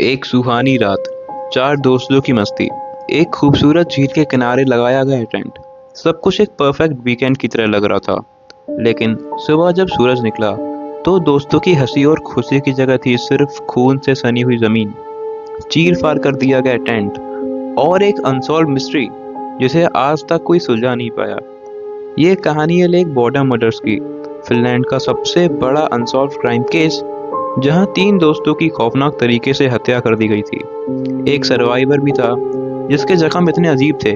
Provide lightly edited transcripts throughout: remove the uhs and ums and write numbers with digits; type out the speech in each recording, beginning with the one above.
एक सुहानी रात, चार दोस्तों की मस्ती, एक खूबसूरत झील के किनारे लगाया गया टेंट। सब कुछ एक परफेक्ट वीकेंड की तरह लग रहा था। लेकिन सुबह जब सूरज निकला, तो दोस्तों की हंसी और खुशी की जगह थी सिर्फ खून से सनी हुई जमीन, चीर फाड़ कर दिया गया टेंट और एक अनसॉल्व मिस्ट्री जिसे आज तक कोई सुलझा नहीं पाया। ये कहानी है लेक बॉर्डर मर्डर्स की, फिनलैंड का सबसे बड़ा अनसॉल्व क्राइम केस, जहां तीन दोस्तों की खौफनाक तरीके से हत्या कर दी गई थी। एक सर्वाइवर भी था जिसके जख्म इतने अजीब थे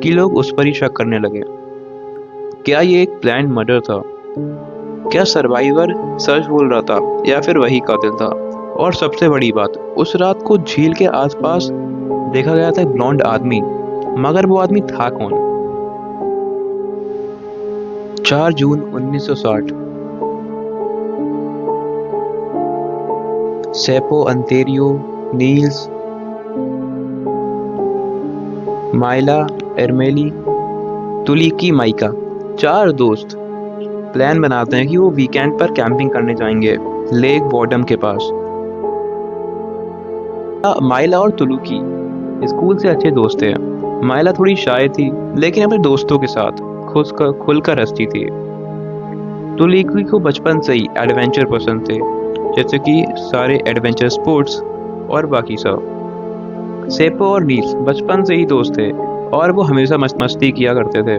कि लोग उस पर ही शक करने लगे। क्या ये एक प्लान्ड मर्डर था? क्या सर्वाइवर सच बोल रहा था या फिर वही कातिल था? और सबसे बड़ी बात, उस रात को झील के आसपास देखा गया था एक ब्लॉन्ड आदमी, मगर वो आदमी था कौन? 4 जून 1960, सेपो अंतेरियो, नील्स, माइला एरमेली, तुलिकी माइका, चार दोस्त प्लान बनाते हैं कि वो वीकेंड पर कैंपिंग करने जाएंगे लेक बॉटम के पास। माइला और तुलुकी स्कूल से अच्छे दोस्त थे। माइला थोड़ी शाय थी लेकिन अपने दोस्तों के साथ खुलकर हंसती थी। तुलिकी को बचपन से ही एडवेंचर पसंद थे, जैसे कि सारे एडवेंचर स्पोर्ट्स और बाकी सब। सेपो और नील्स बचपन से ही दोस्त थे और वो हमेशा मस्ती किया करते थे।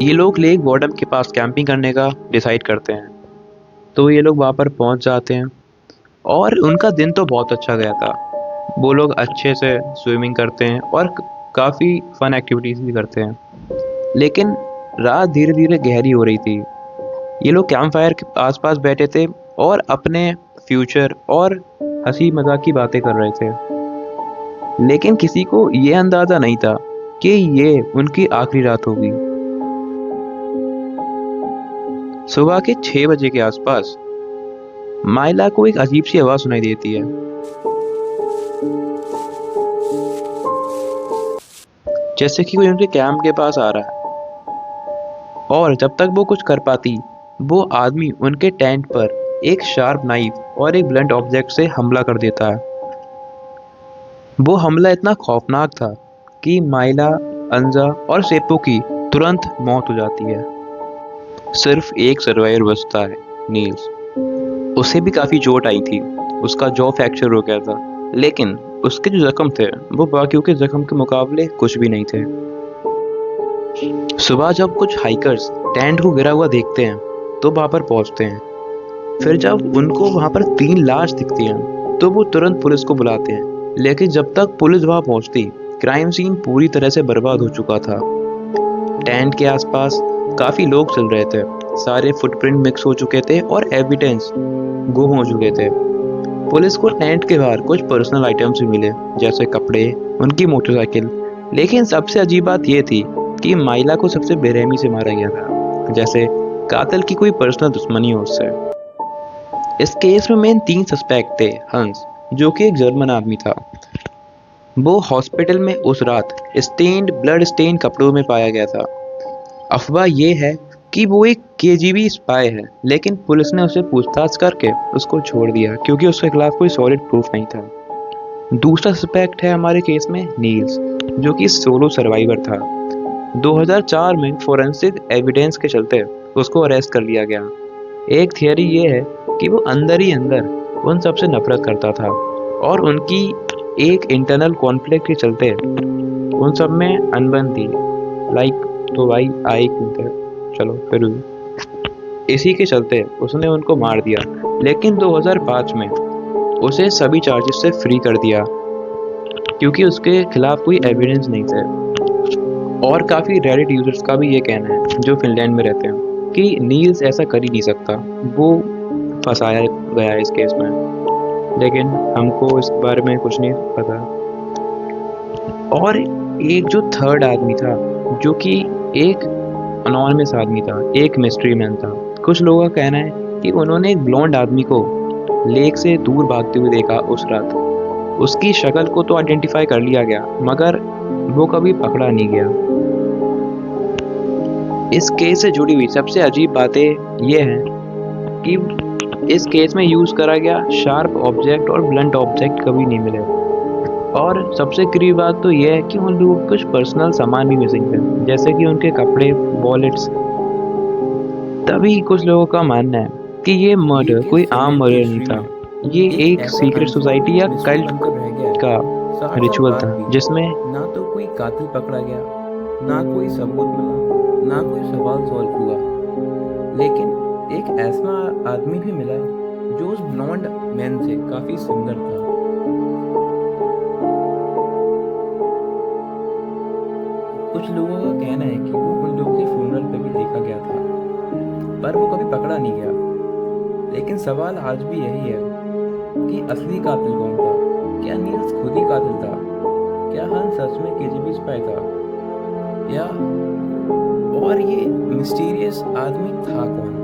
ये लोग लेक बॉटम के पास कैंपिंग करने का डिसाइड करते हैं, तो ये लोग वहाँ पर पहुँच जाते हैं और उनका दिन तो बहुत अच्छा गया था। वो लोग अच्छे से स्विमिंग करते हैं और काफ़ी फन एक्टिविटीज़ भी करते हैं। लेकिन रात धीरे धीरे गहरी हो रही थी। ये लोग कैंप फायर के आसपास बैठे थे और अपने फ्यूचर और हंसी मजाक की बातें कर रहे थे। लेकिन किसी को ये अंदाजा नहीं था कि ये उनकी आखिरी रात होगी। सुबह के 6 बजे के आसपास माइला को एक अजीब सी आवाज सुनाई देती है, जैसे कि कोई उनके कैंप के पास आ रहा है। और जब तक वो कुछ कर पाती, वो आदमी उनके टेंट पर एक शार्प नाइफ और एक ब्लंट ऑब्जेक्ट से हमला कर देता है। वो हमला इतना खौफनाक था कि माइला, अंजा और सेपो की तुरंत मौत हो जाती है। सिर्फ एक सर्वाइवर बचता है, नील्स। उसे भी काफी चोट आई थी, उसका जॉ फ्रैक्चर हो गया था, लेकिन उसके जो जख्म थे वो बाकियों के जख्म के मुकाबले कुछ भी नहीं थे। सुबह जब कुछ हाइकर्स टेंट को गिरा हुआ देखते हैं तो वहां पर पहुंचते हैं। फिर जब उनको वहां पर 3 लाश दिखती हैं तो वो तुरंत पुलिस को बुलाते हैं। लेकिन जब तक पुलिस वहां पहुंचती, क्राइम सीन पूरी तरह से बर्बाद हो चुका था। टेंट के आसपास काफी लोग चल रहे थे, सारे फुटप्रिंट मिक्स हो चुके थे और एविडेंस गुम हो चुके थे। पुलिस को टेंट के बाहर कुछ पर्सनल आइटम्स भी मिले, जैसे कपड़े, उनकी मोटरसाइकिल। लेकिन सबसे अजीब बात यह थी कि माइला को सबसे बेरहमी से मारा गया था, जैसे कातिल की कोई पर्सनल दुश्मनी हो उससे। इस केस में मेन 3 सस्पेक्ट थे। हंस, जो कि एक जर्मन आदमी था, वो हॉस्पिटल में उस रात ब्लड स्टेन कपड़ों में पाया गया था। अफवाह ये है कि वो एक केजीबी स्पाई है, लेकिन पुलिस ने उसे पूछताछ करके उसको छोड़ दिया क्योंकि उसके खिलाफ कोई सॉलिड प्रूफ नहीं था। दूसरा सस्पेक्ट है हमारे केस में नील्स, जो कि सोलो सर्वाइवर था। 2004 में फोरेंसिक एविडेंस के चलते उसको अरेस्ट कर लिया गया। एक थियरी ये है कि वो अंदर ही अंदर उन सबसे नफरत करता था और उनकी एक इंटरनल कॉन्फ्लिक्ट के चलते उन सब में अनबन थी। तो भाई आए क्यों थे, चलो फिर इसी के चलते उसने उनको मार दिया। लेकिन 2005 में उसे सभी चार्जेस से फ्री कर दिया क्योंकि उसके खिलाफ कोई एविडेंस नहीं थे। और काफ़ी रेडिट यूजर्स का भी ये कहना है, जो फिनलैंड में रहते हैं, कि नील्स ऐसा कर ही नहीं सकता, वो फंसाया गया है इस केस में। लेकिन हमको इस बारे में कुछ नहीं पता। और एक जो थर्ड आदमी था, जो कि एक अनोनिमस आदमी था, एक मिस्ट्री मैन था। कुछ लोगों का कहना है कि उन्होंने एक ब्लॉन्ड आदमी को लेक से दूर भागते हुए देखा उस रात। उसकी शक्ल को तो आइडेंटिफाई कर लिया गया, मगर वो कभी पकड़ा नहीं गया। इस केस से जुड़ी हुई सबसे अजीब बातें ये हैं कि इस केस में यूज करा गया शार्प ऑब्जेक्ट और ब्लंट ऑब्जेक्ट कभी नहीं मिले। और सबसे करीबी बात तो ये है कि उन लोगों के कुछ पर्सनल सामान भी मिसिंग थे, जैसे कि उनके कपड़े, वॉलेट्स। तभी कुछ लोगों का मानना है कि ये ये मर्डर केस कोई आम मर्डर नहीं सेंटिमेंट था। में ये एक एक ऐसा सीक्रेट अनसॉल्व सोसाइटी या मिस्ट्री कल्ट बनकर रह गया का है। 60 साल रिचुअल बाद था, भी जिसमें ना तो कोई कातिल पकड़ा गया, ना कोई सबूत मिला, ना कोई सवाल सॉल्व हुआ। लेकिन एक ऐसा आदमी भी मिला जो उस ब्लॉन्ड मैन से काफी सुंदर था। कुछ लोगों का कहना है कि वो उन लोगों के फ्यूनरल पे भी देखा गया था, पर वो कभी पकड़ा नहीं गया। लेकिन सवाल आज भी यही है कि असली कातिल कौन था? क्या नील्स खुद ही कातिल था? क्या हन सच में केजीबी स्पाई था? या और ये मिस्टीरियस आदमी था कौन?